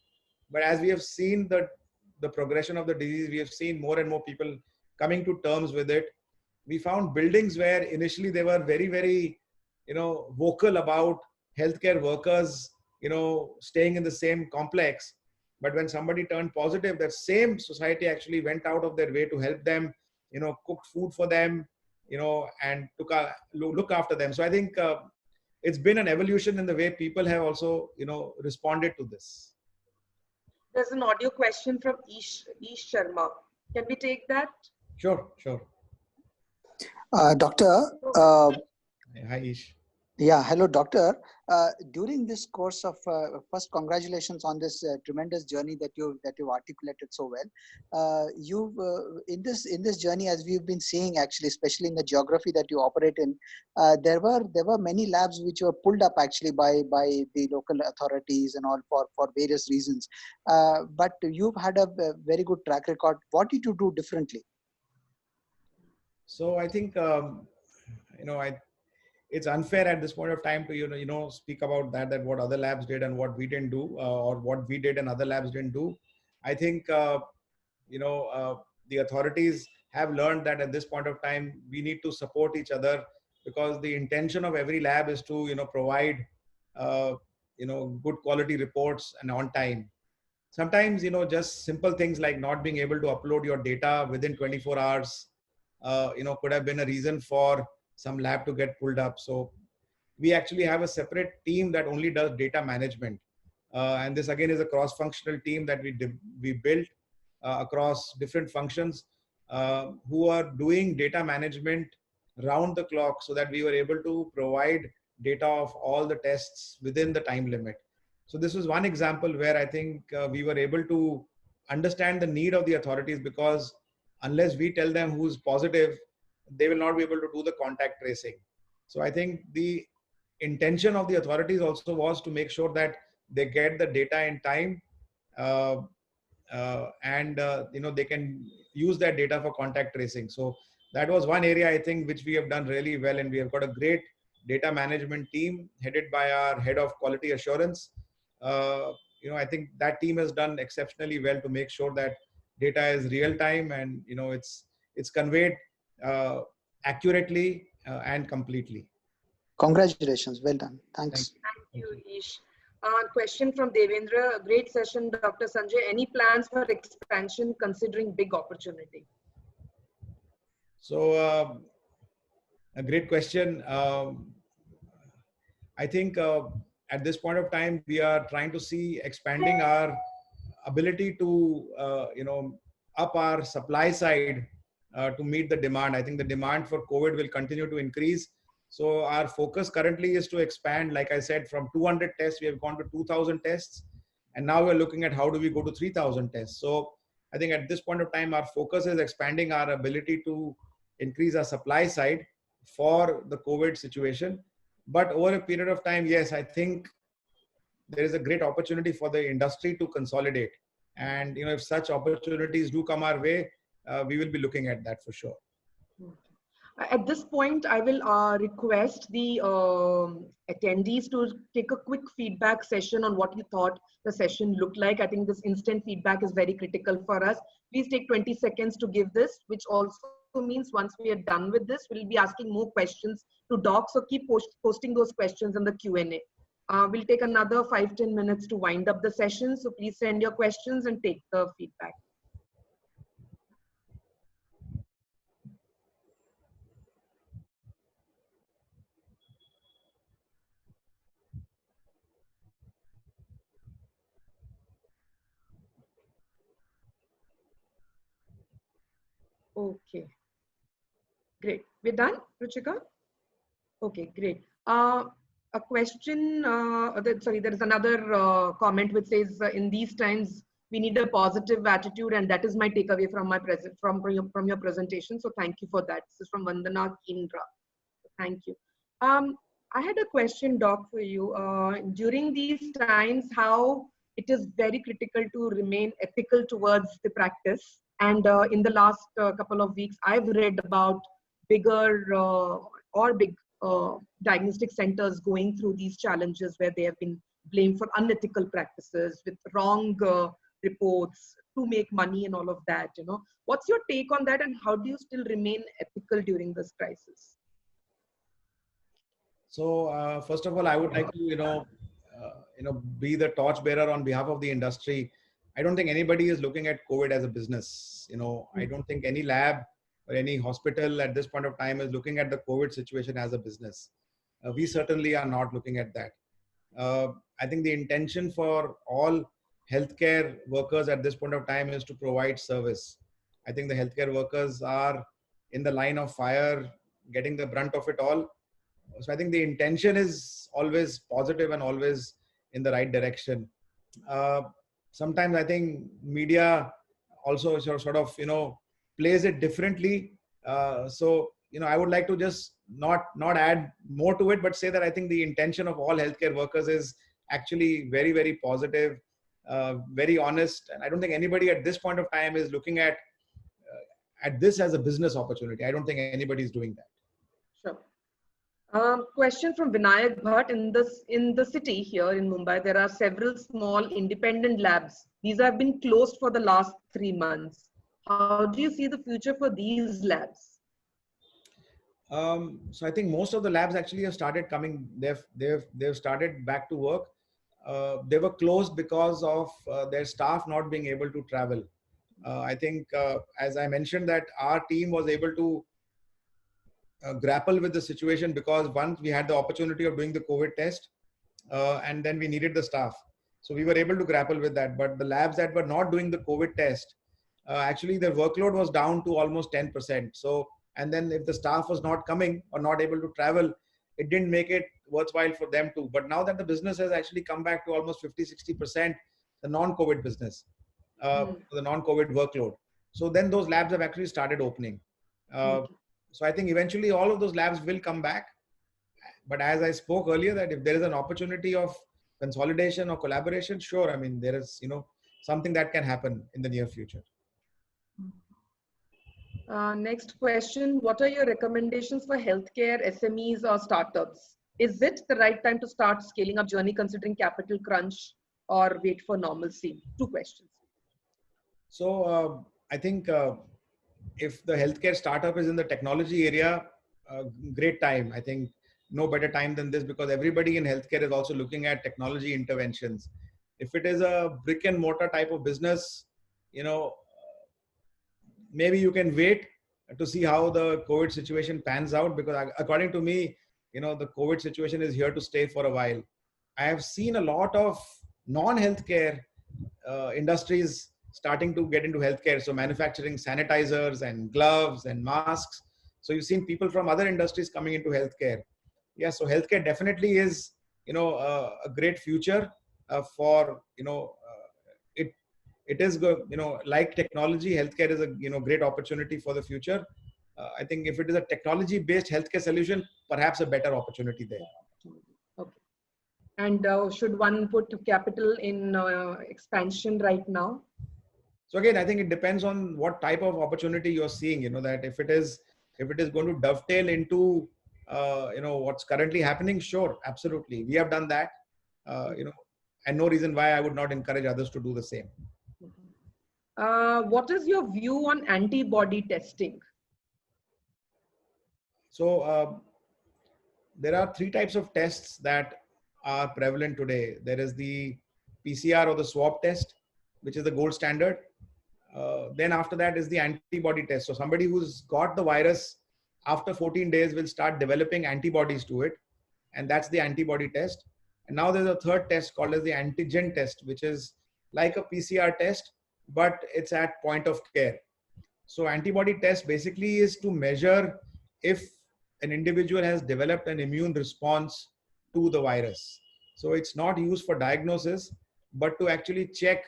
But as we have seen the progression of the disease, we have seen more and more people coming to terms with it. We found buildings where initially they were very, very, vocal about healthcare workers, staying in the same complex. But when somebody turned positive, that same society actually went out of their way to help them, cooked food for them, and look after them. So I think it's been an evolution in the way people have also, responded to this. There's an audio question from Ish Sharma. Can we take that? Sure. Doctor. Hi, Ish. Yeah, hello, doctor. During this course of first, congratulations on this tremendous journey that you've articulated so well. In this journey, as we've been seeing, actually, especially in the geography that you operate in, there were many labs which were pulled up actually by the local authorities and all for various reasons. But you've had a very good track record. What did you do differently? So I think it's unfair at this point of time to speak about that what other labs did and what we didn't do, or what we did and other labs didn't do. I think the authorities have learned that at this point of time we need to support each other, because the intention of every lab is to provide good quality reports and on time. Sometimes just simple things like not being able to upload your data within 24 hours could have been a reason for some lab to get pulled up. So we actually have a separate team that only does data management. And this again is a cross-functional team that we built across different functions who are doing data management round the clock so that we were able to provide data of all the tests within the time limit. So this was one example where I think we were able to understand the need of the authorities, because unless we tell them who's positive, they will not be able to do the contact tracing. So I think the intention of the authorities also was to make sure that they get the data in time, and they can use that data for contact tracing. So that was one area I think which we have done really well, and we have got a great data management team headed by our head of quality assurance. I think that team has done exceptionally well to make sure that data is real time and it's conveyed accurately and completely. Congratulations, well done. Thanks. Thank you, Ish. Question from Devendra. Great session, Dr. Sanjay. Any plans for expansion considering big opportunity? So a great question. I think at this point of time, we are trying to see expanding our ability to, up our supply side to meet the demand. I think the demand for COVID will continue to increase. So our focus currently is to expand. Like I said, from 200 tests, we have gone to 2,000 tests. And now we're looking at how do we go to 3,000 tests. So I think at this point of time, our focus is expanding our ability to increase our supply side for the COVID situation. But over a period of time, yes, I think there is a great opportunity for the industry to consolidate. And if such opportunities do come our way, we will be looking at that for sure. At this point, I will request the attendees to take a quick feedback session on what you thought the session looked like. I think this instant feedback is very critical for us. Please take 20 seconds to give this, which also means once we are done with this, we'll be asking more questions to Doc. So keep posting those questions in the Q&A. We'll take another 5-10 minutes to wind up the session. So please send your questions and take the feedback. Okay, great. We're done, Ruchika? Okay, great. A question, there is another comment which says, in these times, we need a positive attitude, and that is my takeaway from from your presentation. So thank you for that. This is from Vandana Indra. Thank you. I had a question, Doc, for you. During these times, how it is very critical to remain ethical towards the practice. And in the last couple of weeks, I've read about bigger big diagnostic centers going through these challenges where they have been blamed for unethical practices with wrong reports to make money and all of that. What's your take on that, and how do you still remain ethical during this crisis? So first of all, I would like to be the torchbearer on behalf of the industry. I don't think anybody is looking at COVID as a business. I don't think any lab or any hospital at this point of time is looking at the COVID situation as a business. We certainly are not looking at that. I think the intention for all healthcare workers at this point of time is to provide service. I think the healthcare workers are in the line of fire, getting the brunt of it all. So I think the intention is always positive and always in the right direction. Sometimes I think media also sort of, plays it differently. So, I would like to just not add more to it, but say that I think the intention of all healthcare workers is actually very, very positive, very honest. And I don't think anybody at this point of time is looking at this as a business opportunity. I don't think anybody is doing that. Sure. Question from Vinayak Bhatt. In the city here in Mumbai, there are several small independent labs. These have been closed for the last 3 months. How do you see the future for these labs? So I think most of the labs actually have started coming. They've started back to work. They were closed because of their staff not being able to travel. I think, as I mentioned, that our team was able to grapple with the situation, because once we had the opportunity of doing the COVID test, and then we needed the staff. So we were able to grapple with that. But the labs that were not doing the COVID test, actually their workload was down to almost 10%. So, and then if the staff was not coming or not able to travel, it didn't make it worthwhile for them too. But now that the business has actually come back to almost 50-60%, the non-COVID business, the non-COVID workload. So then those labs have actually started opening. So I think eventually all of those labs will come back. But as I spoke earlier, that if there is an opportunity of consolidation or collaboration, sure. I mean, there is, something that can happen in the near future. Next question. What are your recommendations for healthcare, SMEs or startups? Is it the right time to start scaling up journey considering capital crunch or wait for normalcy? 2 questions. So I think if the healthcare startup is in the technology area, great time. I think no better time than this, because everybody in healthcare is also looking at technology interventions. If it is a brick and mortar type of business, maybe you can wait to see how the COVID situation pans out, because according to me, the COVID situation is here to stay for a while. I have seen a lot of non-healthcare industries starting to get into healthcare. So manufacturing sanitizers and gloves and masks. So you've seen people from other industries coming into healthcare. Yeah, so healthcare definitely is, a great future for, it is good, like technology, healthcare is a, great opportunity for the future. I think if it is a technology based healthcare solution, perhaps a better opportunity there. Okay. And should one put capital in expansion right now? So again, I think it depends on what type of opportunity you're seeing, that if it is going to dovetail into, what's currently happening, sure, absolutely. We have done that, and no reason why I would not encourage others to do the same. What is your view on antibody testing? So there are 3 types of tests that are prevalent today. There is the PCR or the swab test, which is the gold standard. Then after that is the antibody test. So somebody who's got the virus, after 14 days will start developing antibodies to it. And that's the antibody test. And now there's a 3rd test called as the antigen test, which is like a PCR test, but it's at point of care. So antibody test basically is to measure if an individual has developed an immune response to the virus. So it's not used for diagnosis, but to actually check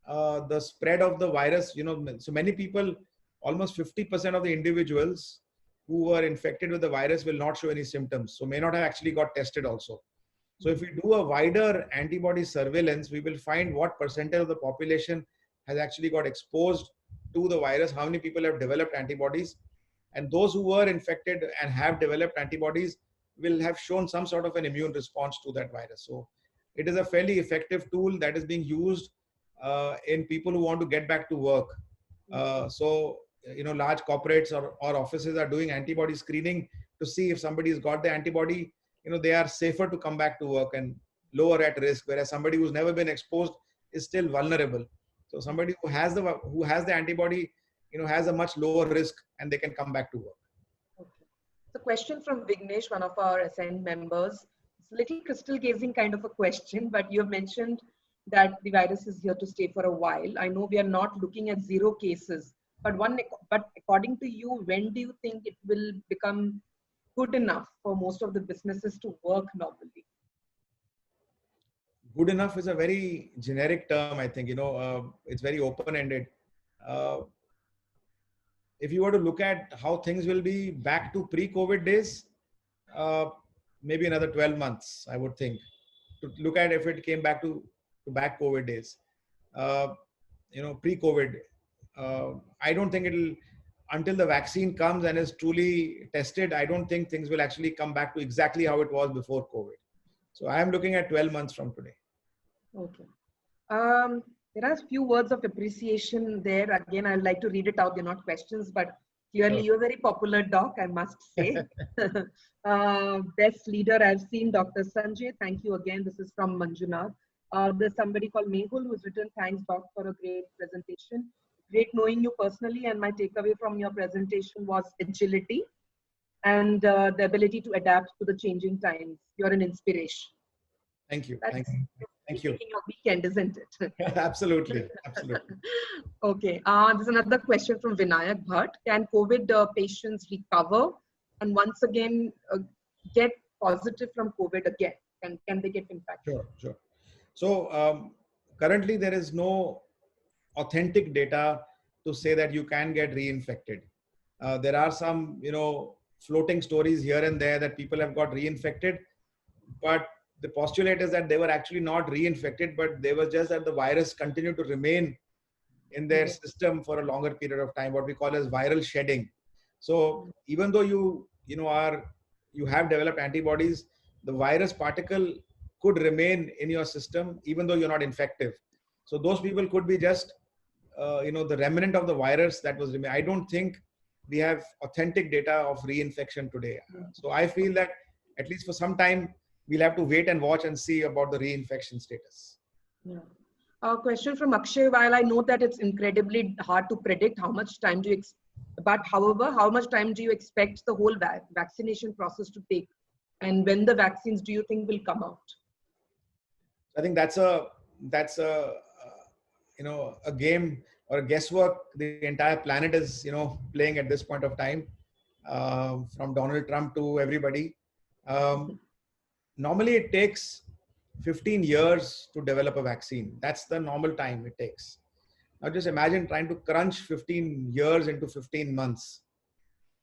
the spread of the virus. So many people, almost 50% of the individuals who were infected with the virus will not show any symptoms. So may not have actually got tested also. So if we do a wider antibody surveillance, we will find what percentage of the population has actually got exposed to the virus, how many people have developed antibodies. And those who were infected and have developed antibodies will have shown some sort of an immune response to that virus. So it is a fairly effective tool that is being used in people who want to get back to work. So, large corporates or offices are doing antibody screening to see if somebody's got the antibody, they are safer to come back to work and lower at risk, whereas somebody who's never been exposed is still vulnerable. So somebody who has the antibody, has a much lower risk and they can come back to work. Okay. So question from Vignesh, one of our Ascend members. It's a little crystal gazing kind of a question, but you have mentioned that the virus is here to stay for a while. I know we are not looking at 0 cases, but according to you, when do you think it will become good enough for most of the businesses to work normally? Good enough is a very generic term, I think. It's very open-ended. If you were to look at how things will be back to pre-COVID days, maybe another 12 months, I would think, to look at if it came back to back COVID days. Pre-COVID, I don't think it'll, until the vaccine comes and is truly tested, I don't think things will actually come back to exactly how it was before COVID. So I am looking at 12 months from today. Okay. There are a few words of appreciation there. Again, I'd like to read it out. They're not questions, but clearly you're a very popular doc, I must say. Best leader I've seen, Dr. Sanjay. Thank you again. This is from Manjunath. There's somebody called Mehul who's written, thanks, Doc, for a great presentation. Great knowing you personally, and my takeaway from your presentation was agility. and the ability to adapt to the changing times. You're an inspiration. Thank you. That's Thank you. Thank you. making your weekend, isn't it? Absolutely. Absolutely. Okay. There's another question from Vinayak Bhatt. Can COVID patients recover and once again get positive from COVID again? Can they get infected? Sure. Sure. So currently there is no authentic data to say that you can get reinfected. There are some, floating stories here and there that people have got reinfected, but the postulate is that they were actually not reinfected, but they were just that the virus continued to remain in their system for a longer period of time, what we call as viral shedding. So even though you have developed antibodies, the virus particle could remain in your system even though you're not infective. So those people could be just the remnant of the virus that was remain. I don't think we have authentic data of reinfection today. So I feel that at least for some time we'll have to wait and watch and see about the reinfection status. Yeah. A question from Akshay. While I know that it's incredibly hard to predict how much time do you however, how much time do you expect the whole vaccination process to take, and when the vaccines do you think will come out? I think that's a game or a guesswork the entire planet is playing at this point of time, from Donald Trump to everybody. Normally it takes 15 years to develop a vaccine. That's the normal time it takes. Now just imagine trying to crunch 15 years into 15 months.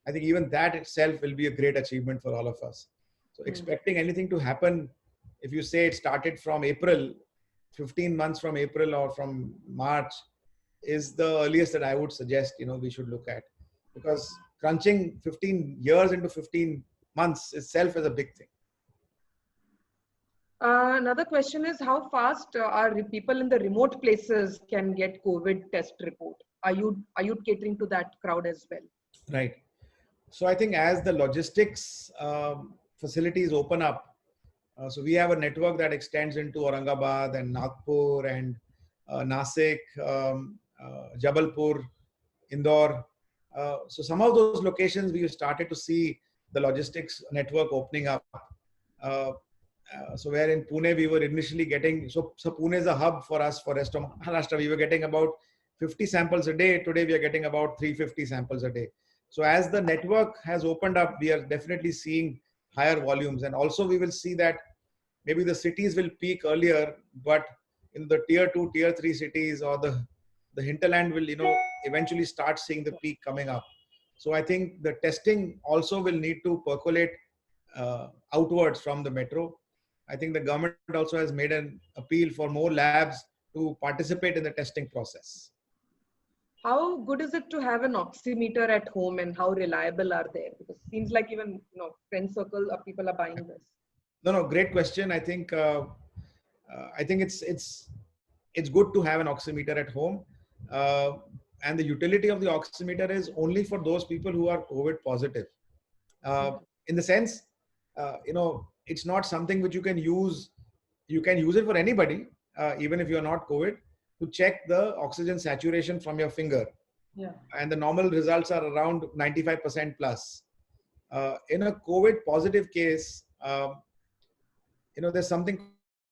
I think even that itself will be a great achievement for all of us. So expecting anything to happen, if you say it started from April, 15 months from April or from March is the earliest that I would suggest, we should look at, because crunching 15 years into 15 months itself is a big thing. Another question is, how fast are people in the remote places can get COVID test report? Are you catering to that crowd as well? Right. So I think as the logistics facilities open up, so we have a network that extends into Aurangabad and Nagpur and Nasik, Jabalpur, Indore. So some of those locations we started to see the logistics network opening up. So where in Pune we were initially getting, so Pune is a hub for us for rest of Maharashtra. We were getting about 50 samples a day. Today we are getting about 350 samples a day. So as the network has opened up, we are definitely seeing higher volumes. And also we will see that maybe the cities will peak earlier, but in the tier 2, tier 3 cities or the hinterland will, eventually start seeing the peak coming up. So I think the testing also will need to percolate outwards from the metro. I think the government also has made an appeal for more labs to participate in the testing process. How good is it to have an oximeter at home, and how reliable are they? Because it seems like even friend circle of people are buying this. No, great question. I think it's good to have an oximeter at home, and the utility of the oximeter is only for those people who are COVID positive. In the sense, it's not something which you can use. You can use it for anybody, even if you're not COVID, to check the oxygen saturation from your finger. Yeah. And the normal results are around 95% plus. In a COVID positive case, there's something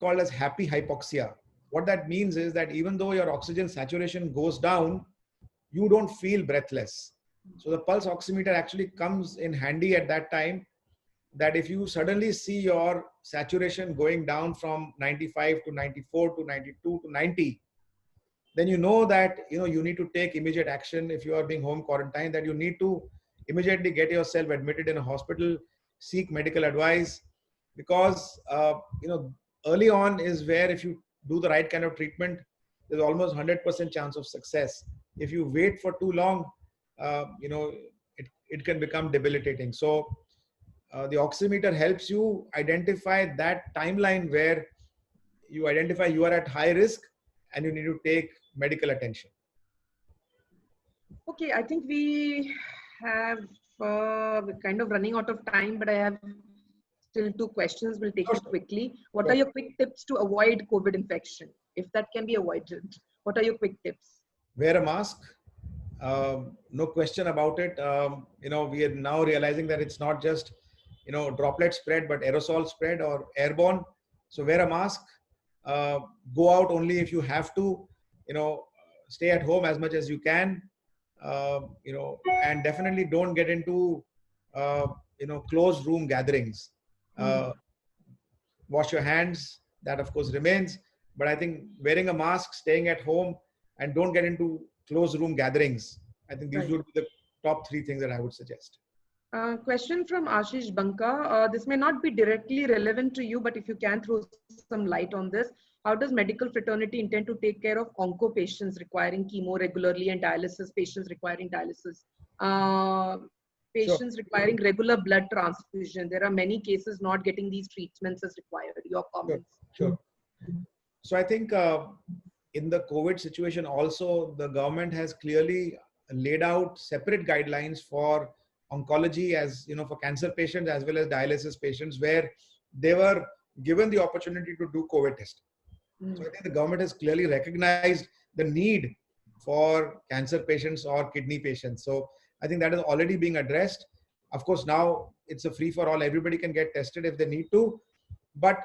called as happy hypoxia. What that means is that even though your oxygen saturation goes down, you don't feel breathless. So the pulse oximeter actually comes in handy at that time, that if you suddenly see your saturation going down from 95 to 94 to 92 to 90, then you know that you need to take immediate action. If you are being home quarantined, that you need to immediately get yourself admitted in a hospital, seek medical advice, because early on is where, if you do the right kind of treatment, there's almost 100% chance of success. If you wait for too long, it can become debilitating. So the oximeter helps you identify that timeline where you identify you are at high risk and you need to take medical attention. Okay, I think we have we're kind of running out of time, but I have still 2 questions. We'll take it quickly. What are your quick tips to avoid COVID infection, if that can be avoided? What are your quick tips? Wear a mask, No question about it. We are now realizing that it's not just, droplet spread, but aerosol spread or airborne. So wear a mask, go out only if you have to, stay at home as much as you can, and definitely don't get into, closed room gatherings. Wash your hands, that of course remains. But I think wearing a mask, staying at home, and don't get into closed room gatherings. I think these would be the top 3 things that I would suggest. Question from Ashish Banka. This may not be directly relevant to you, but if you can throw some light on this, how does medical fraternity intend to take care of onco patients requiring chemo regularly and dialysis patients requiring dialysis? Patients requiring regular blood transfusion. There are many cases not getting these treatments as required. Your comments. Sure. So I think in the COVID situation also, the government has clearly laid out separate guidelines for oncology, as for cancer patients as well as dialysis patients, where they were given the opportunity to do COVID testing. So I think the government has clearly recognized the need for cancer patients or kidney patients. So I think that is already being addressed. Of course, now it's a free for all. Everybody can get tested if they need to. But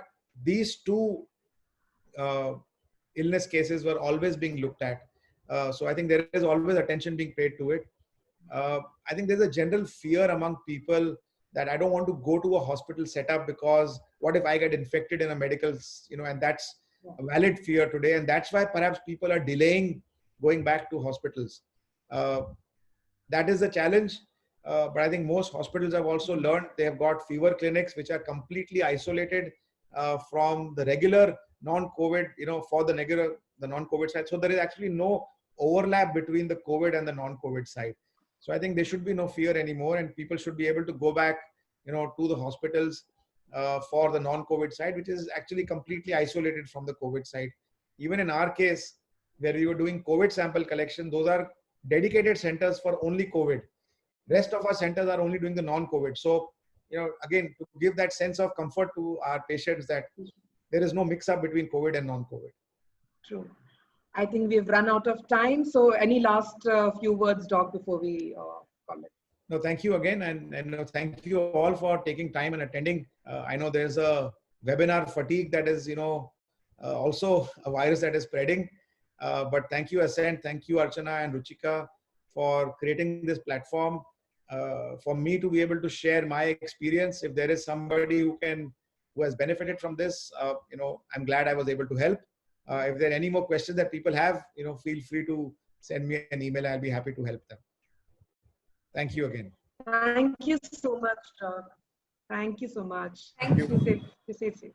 these 2 illness cases were always being looked at. So I think there is always attention being paid to it. I think there's a general fear among people that I don't want to go to a hospital setup because what if I get infected in a medical, and that's a valid fear today. And that's why perhaps people are delaying going back to hospitals. That is the challenge. But I think most hospitals have also learned they have got fever clinics which are completely isolated from the regular non-COVID, for the non-COVID side. So there is actually no overlap between the COVID and the non-COVID side. So I think there should be no fear anymore, and people should be able to go back, to the hospitals for the non-COVID side, which is actually completely isolated from the COVID side. Even in our case, where we were doing COVID sample collection, those are dedicated centers for only COVID. Rest of our centers are only doing the non-COVID. So, again, to give that sense of comfort to our patients that there is no mix-up between COVID and non-COVID. True. I think we've run out of time. So any last few words, Doc, before we call it? No, thank you again. And thank you all for taking time and attending. I know there's a webinar fatigue that is, also a virus that is spreading. But thank you, Ascent. Thank you, Archana and Ruchika, for creating this platform. For me to be able to share my experience. If there is somebody who has benefited from this, I'm glad I was able to help. If there are any more questions that people have, feel free to send me an email. I'll be happy to help them. Thank you again. Thank you so much, Doc. Thank you so much. Thank you. Stay safe.